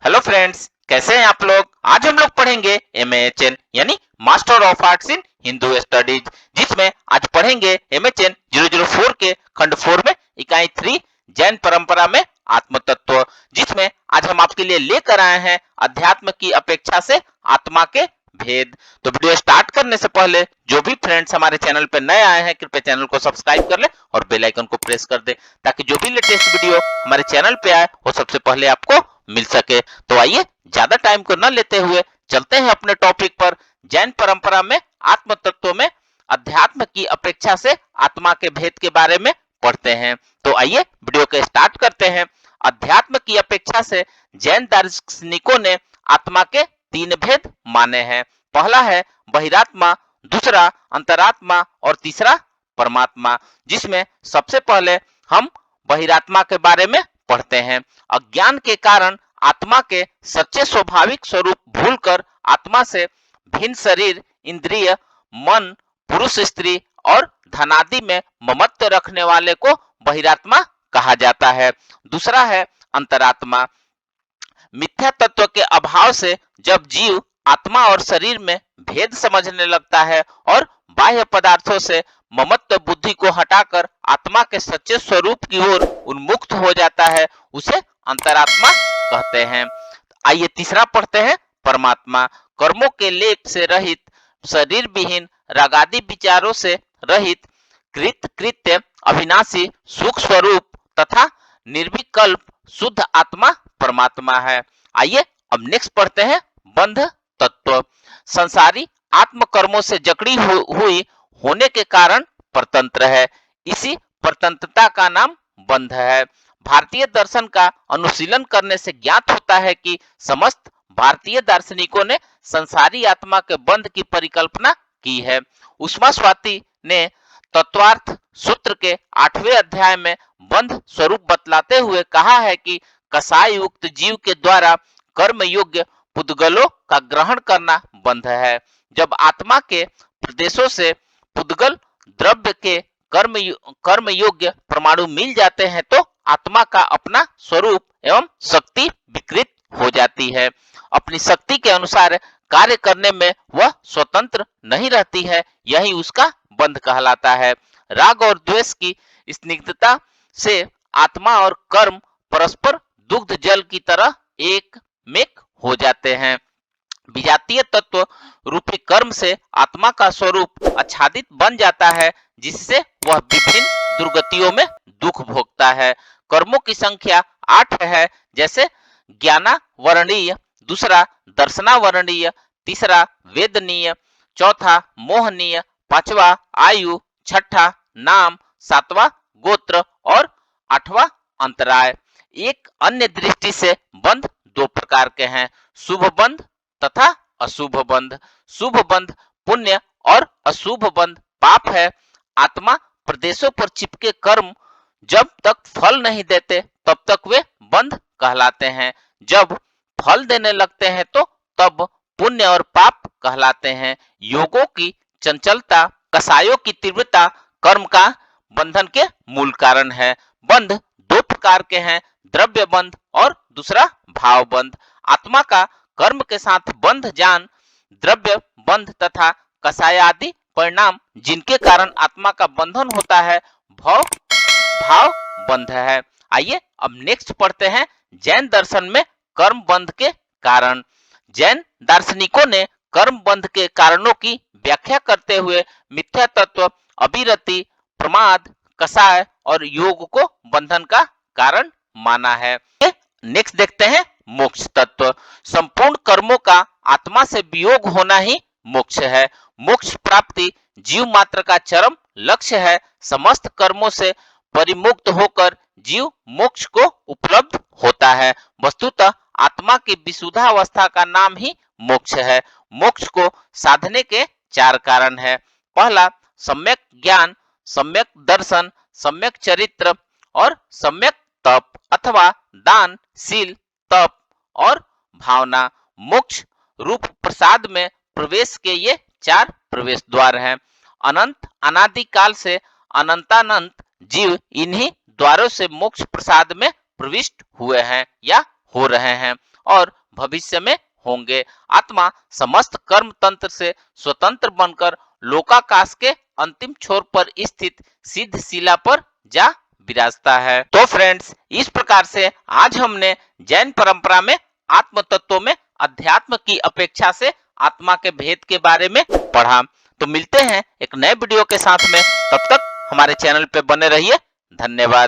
Hello friends, कैसे हैं आप लोग। आज हम लोग पढ़ेंगे MAHN यानी master of arts in Hindu studies, जिसमें आज पढ़ेंगे MHN 004 के खंड 4 में इकाई 3 जैन परंपरा में आत्म तत्व, जिसमें आज हम आपके लिए लेकर आए हैं अध्यात्म की अपेक्षा से आत्मा के भेद। तो वीडियो स्टार्ट करने से पहले जो भी फ्रेंड्स हमारे चैनल पे नए आए हैं, कृपया चैनल को सब्सक्राइब कर ले और बेल आइकन को प्रेस कर दे, ताकि जो भी लेटेस्ट वीडियो हमारे चैनल पे आए वो सबसे पहले आपको मिल सके। तो आइए ज्यादा टाइम को न लेते हुए चलते हैं अपने टॉपिक पर। जैन परंपरा में आत्म तत्व में अध्यात्म की अपेक्षा से आत्मा के भेद के बारे में पढ़ते हैं। तो आइए वीडियो को स्टार्ट करते हैं। अध्यात्म की अपेक्षा से जैन दार्शनिकों ने आत्मा के तीन भेद माने हैं। पहला है बहिरात्मा, दूसरा अंतरात्मा और तीसरा परमात्मा, जिसमें सबसे पहले हम बहिरात्मा के बारे में पढ़ते हैं। अज्ञान के कारण आत्मा के सच्चे स्वाभाविक स्वरूप भूलकर आत्मा से भिन्न शरीर, इंद्रिय, मन, पुरुष, स्त्री और धनादि में ममत्व रखने वाले को बहिरात्मा कहा जाता है। दूसरा है अंतरात्मा। मिथ्या तत्व के अभाव से जब जीव आत्मा और शरीर में भेद समझने लगता है और बाह्य पदार्थों से ममत्व बुद्धि को हटाकर आत्मा के सच्चे स्वरूप की ओर उन्मुक्त हो जाता है, उसे अंतरात्मा कहते हैं। आइए तीसरा पढ़ते हैं परमात्मा। कर्मों के लेप से रहित, शरीर विहीन, रागादि विचारों से रहित, कृत कृत्य, अविनाशी, सुख स्वरूप तथा निर्विकल्प शुद्ध आत्मा परमात्मा है। आइए अब नेक्स्ट पढ़ते हैं बंध तत्व। संसारी आत्म कर्मों से जकड़ी हुई होने के कारण परतंत्र है। इसी परतंत्रता का नाम बंध है। भारतीय दर्शन का अनुशीलन करने से ज्ञात होता है कि समस्त भारतीय दार्शनिकों ने संसारी आत्मा के बंध की परिकल्पना की है। उष्मा स्वाति ने तत्वार्थ सूत्र के 8वें अध्याय में बंध स्वरूप बतलाते हुए कहा है कि कसाय युक्त जीव के द्वारा कर्म योग्य पुद्गलों का ग्रहण करना बंध है। जब आत्मा के प्रदेशों से पुद्गल द्रव्य के कर्म योग्य परमाणु मिल जाते हैं तो आत्मा का अपना स्वरूप एवं शक्ति विकृत हो जाती है। अपनी शक्ति के अनुसार कार्य करने में वह स्वतंत्र नहीं रहती है, यही उसका बंध कहलाता है। राग और द्वेष की स्निग्धता से आत्मा और कर्म परस्पर दुग्ध जल की तरह एक मेक हो जाते हैं। विजातीय तत्व रूपी कर्म से आत्मा का स्वरूप आच्छादित बन जाता है, जिससे वह विभिन्न दुर्गतियों में दुख भोगता है। कर्मों की संख्या 8 है, जैसे ज्ञानावरणीय, दूसरा दर्शनावरणीय, तीसरा वेदनीय, चौथा मोहनीय, पांचवा आयु, छठा नाम, सातवां गोत्र और आठवां अंतराय। एक अन्य दृष्टि से बंध दो प्रकार के हैं, शुभ बंध तथा अशुभ बंध। शुभ बंध पुण्य और अशुभ बंध पाप है। आत्मा प्रदेशों पर चिपके कर्म जब तक फल नहीं देते तब तक वे बंध कहलाते हैं। जब फल देने लगते हैं तो तब पुण्य और पाप कहलाते हैं। योगों की चंचलता, कसायों की तीव्रता कर्म का बंधन के मूल कारण है। बंध दो प्रकार के हैं, द्रव्य बंध और दूसरा भाव बंध। आत्मा का कर्म के साथ बंध जान द्रव्य बंध तथा कसाय आदि परिणाम जिनके कारण आत्मा का बंधन होता है, भाव बंध है। आइए अब नेक्स्ट पढ़ते हैं जैन दर्शन में कर्म बंध के कारण। जैन दार्शनिकों ने कर्म बंध के कारणों की व्याख्या करते हुए मिथ्या तत्व, अविरति, प्रमाद, कसाय और योग को बंधन का कारण माना है। नेक्स्ट देखते हैं मोक्ष तत्व। संपूर्ण कर्मों का आत्मा से वियोग होना ही मोक्ष है। मोक्ष प्राप्ति जीव मात्र का चरम लक्ष्य है। समस्त कर्मों से परिमुक्त होकर जीव मोक्ष को उपलब्ध होता है। वस्तुतः आत्मा की विशुद्धावस्था का नाम ही मोक्ष है। मोक्ष को साधने के 4 कारण है। पहला सम्यक ज्ञान, सम्यक दर्शन, सम्यक चरित्र और सम्यक तप अथवा दान, शील, तप और भावना। मोक्ष रूप प्रसाद में प्रवेश के ये 4 प्रवेश द्वार हैं। अनंत अनादि काल से अनंतानंत जीव इन्हीं द्वारों से मोक्ष प्रसाद में प्रविष्ट हुए हैं या हो रहे हैं और भविष्य में होंगे। आत्मा समस्त कर्म तंत्र से स्वतंत्र बनकर लोकाकाश के अंतिम छोर पर स्थित सिद्ध शिला पर जा विराजता है। तो फ्रेंड्स, इस प्रकार से आज हमने जैन परंपरा में आत्म तत्वों में अध्यात्म की अपेक्षा से आत्मा के भेद के बारे में पढ़ा। तो मिलते हैं एक नए वीडियो के साथ में, तब तक हमारे चैनल पे बने रहिए। धन्यवाद।